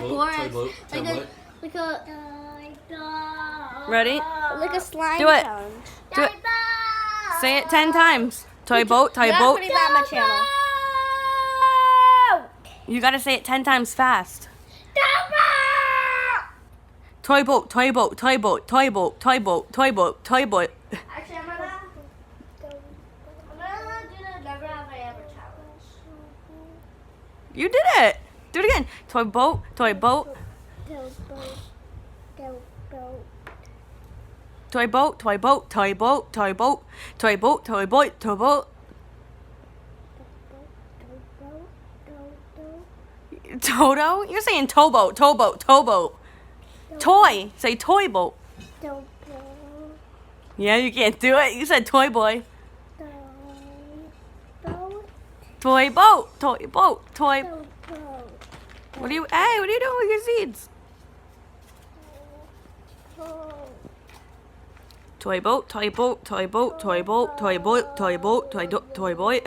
boat. Like a Ready? like a slime Do it. challenge. Do it. Say it 10 times. Toy boat, toy You're not boat. putting that on my channel. You gotta say it 10 times fast. Toy boat, toy boat, toy boat, toy boat, toy boat, toy boat, toy boat. Actually, I'm gonna do the never have I ever challenge. You did it. Do it again. Toy boat, toy boat. Toy boat, toy boat, toy boat, toy boat, toy boat, toy boat, toy boat. Toto? You're saying towboat, towboat, towboat. Toy. Say toy boat. Yeah, you can't do it. You said toy boy. Toy boat, toy boat, toy. What are you? Hey, what are you doing with your seeds? Toy boat, toy boat, toy boat, toy boat, toy boat, toy boat, toy boat.